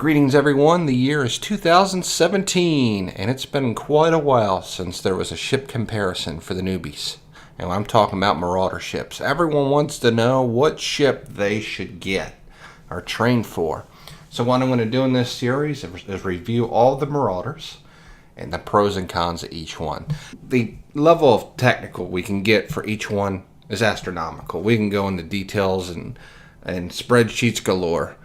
Greetings everyone, the year is 2017 and it's been quite a while since there was a ship comparison for the newbies. And I'm talking about Marauder ships. Everyone wants to know what ship they should get or train for. So what I'm going to do in this series is review all the Marauders and the pros and cons of each one. The level of technical we can get for each one is astronomical. We can go into details and spreadsheets galore.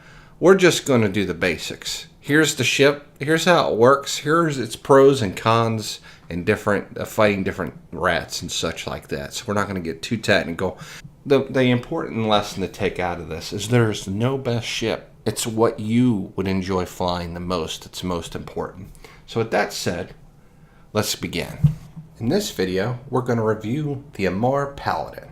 We're just going to do the basics. Here's the ship. Here's how it works. Here's its pros and cons and different fighting different rats and such like that. So we're not going to get too technical. The important lesson to take out of this is there's no best ship. It's what you would enjoy flying the most that's most important. So with that said, let's begin. In this video, we're going to review the Amarr Paladin.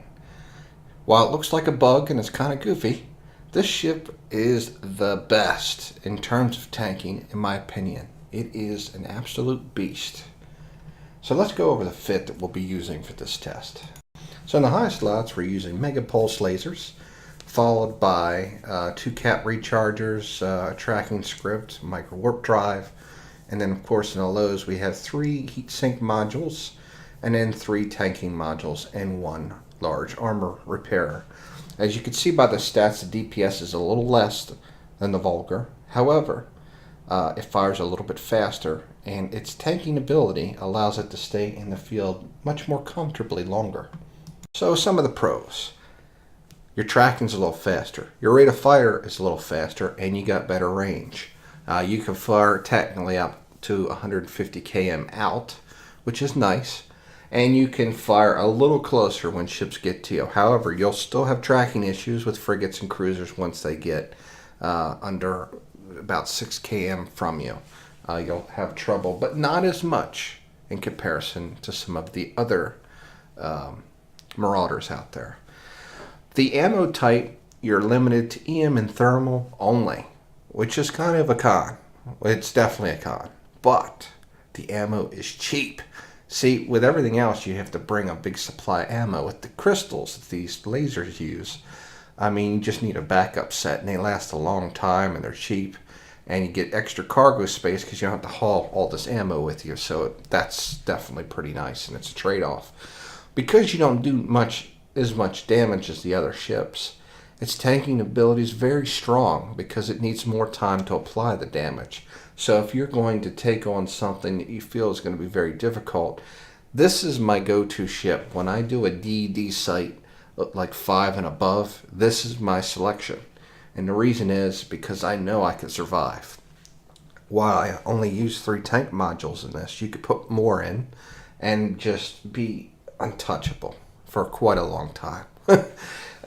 While it looks like a bug and it's kind of goofy, this ship is the best in terms of tanking, in my opinion. It is an absolute beast. So let's go over the fit that we'll be using for this test. So in the high slots, we're using Mega Pulse lasers, followed by 2 cap rechargers, a tracking script, micro warp drive, and then of course in the lows we have 3 heatsink modules, and then 3 tanking modules, and 1 large armor repairer. As you can see by the stats, the DPS is a little less than the Vulgar. However, it fires a little bit faster, and its tanking ability allows it to stay in the field much more comfortably longer. So some of the pros. Your tracking's a little faster. Your rate of fire is a little faster, and you got better range. You can fire technically up to 150 km out, which is nice. And you can fire a little closer when ships get to you. However, you'll still have tracking issues with frigates and cruisers once they get under about 6 km from you. You'll have trouble, but not as much in comparison to some of the other Marauders out there. The ammo type, you're limited to EM and thermal only, which is kind of a con. It's definitely a con, but the ammo is cheap. See, with everything else, you have to bring a big supply of ammo. With the crystals that these lasers use, I mean, you just need a backup set, and they last a long time, and they're cheap, and you get extra cargo space because you don't have to haul all this ammo with you, so that's definitely pretty nice, and it's a trade-off. Because you don't do as much damage as the other ships, its tanking ability is very strong because it needs more time to apply the damage. So if you're going to take on something that you feel is going to be very difficult, this is my go-to ship. When I do a DD site like 5 and above, this is my selection. And the reason is because I know I can survive. While I only use 3 tank modules in this, you could put more in and just be untouchable for quite a long time.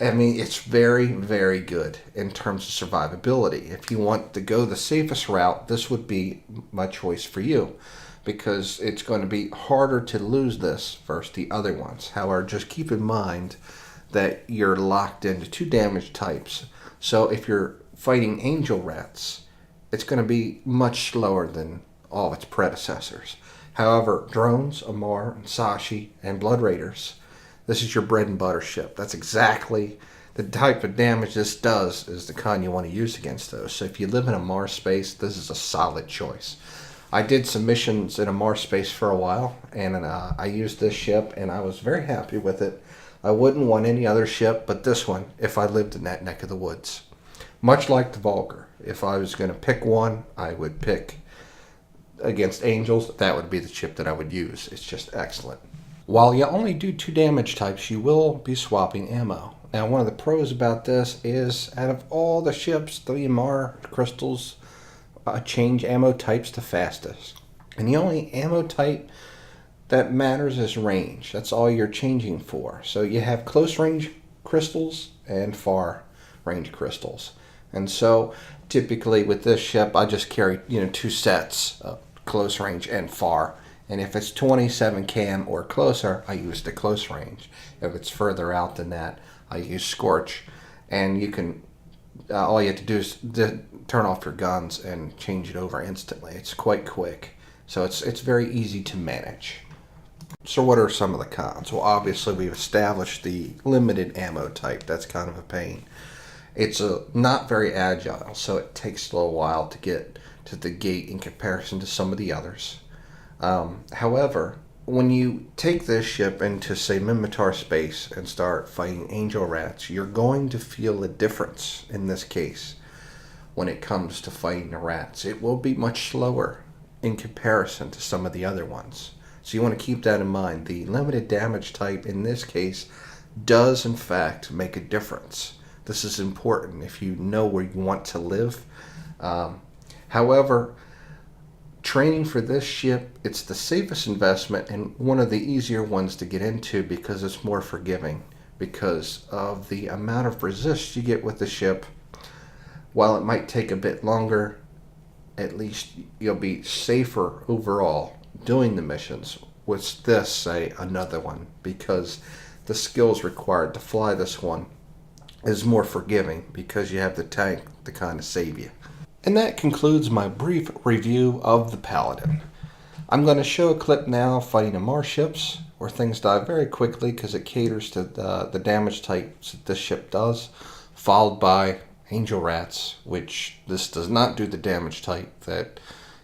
I mean, it's very, very good in terms of survivability. If you want to go the safest route, this would be my choice for you because it's going to be harder to lose this versus the other ones. However, just keep in mind that you're locked into 2 damage types. So if you're fighting angel rats, it's going to be much slower than all its predecessors. However, drones, Amarr, and Sashi, and Blood Raiders, this is your bread and butter ship. That's exactly the type of damage this does is the kind you want to use against those. So if you live in a Mars space, this is a solid choice. I did some missions in a Mars space for a while, and I used this ship, and I was very happy with it. I wouldn't want any other ship but this one if I lived in that neck of the woods. Much like the Vulgar. If I was going to pick one, I would pick against angels. That would be the ship that I would use. It's just excellent. While you only do 2 damage types, you will be swapping ammo. Now, one of the pros about this is, out of all the ships, the Amarr crystals change ammo types the fastest. And the only ammo type that matters is range. That's all you're changing for. So you have close range crystals and far range crystals. And so, typically with this ship, I just carry 2 sets of close range and far. And if it's 27 km or closer, I use the close range. If it's further out than that, I use Scorch. And you can, all you have to do is turn off your guns and change it over instantly. It's quite quick. So it's very easy to manage. So what are some of the cons? Well, obviously we've established the limited ammo type. That's kind of a pain. It's not very agile, so it takes a little while to get to the gate in comparison to some of the others. However, when you take this ship into, say, Mimitar space and start fighting angel rats, you're going to feel a difference in this case when it comes to fighting the rats. It will be much slower in comparison to some of the other ones. So you want to keep that in mind. The limited damage type in this case does in fact make a difference. This is important if you know where you want to live. However, training for this ship, it's the safest investment and one of the easier ones to get into because it's more forgiving because of the amount of resist you get with the ship. While it might take a bit longer, at least you'll be safer overall doing the missions with this, say, another one, because the skills required to fly this one is more forgiving because you have the tank to kind of save you. And that concludes my brief review of the Paladin. I'm going to show a clip now fighting Amarr ships where things die very quickly because it caters to the damage types that this ship does, followed by angel rats, which this does not do the damage type that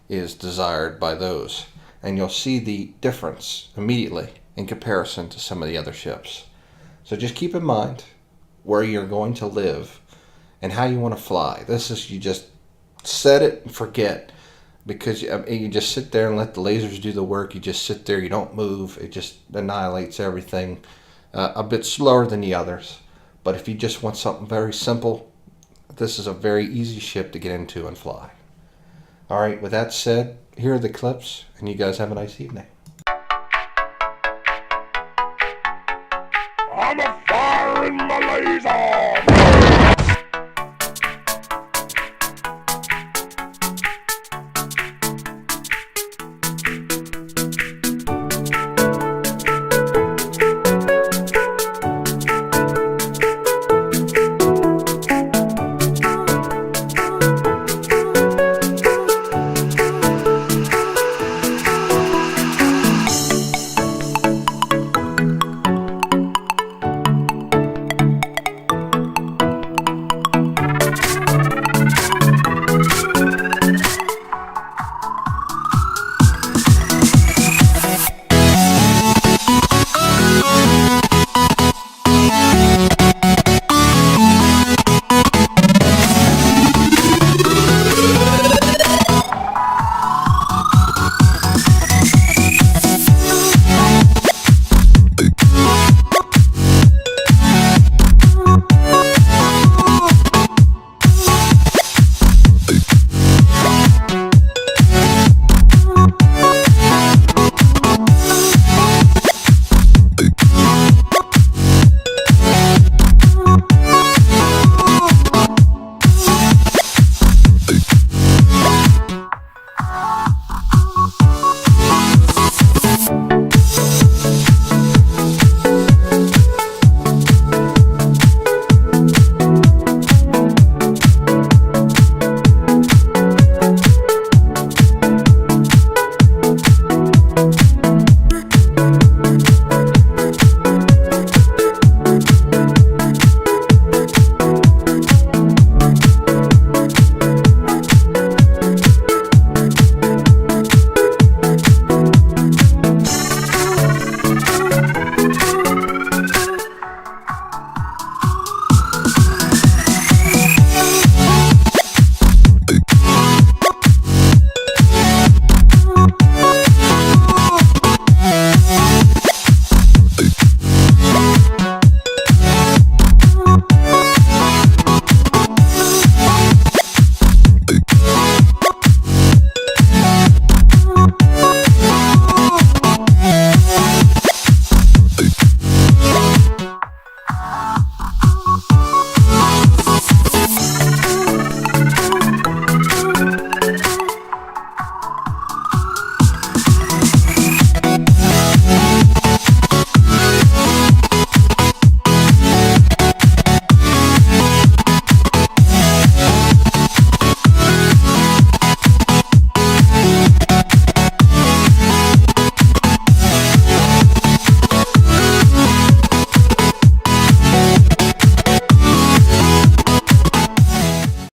is desired by those. And you'll see the difference immediately in comparison to some of the other ships. So just keep in mind where you're going to live and how you want to fly. This is, you just set it and forget, because you just sit there and let the lasers do the work. You just sit there, you don't move, it just annihilates everything. A bit slower than the others, but if you just want something very simple, this is a very easy ship to get into and fly. Alright, with that said, here are the clips, and you guys have a nice evening.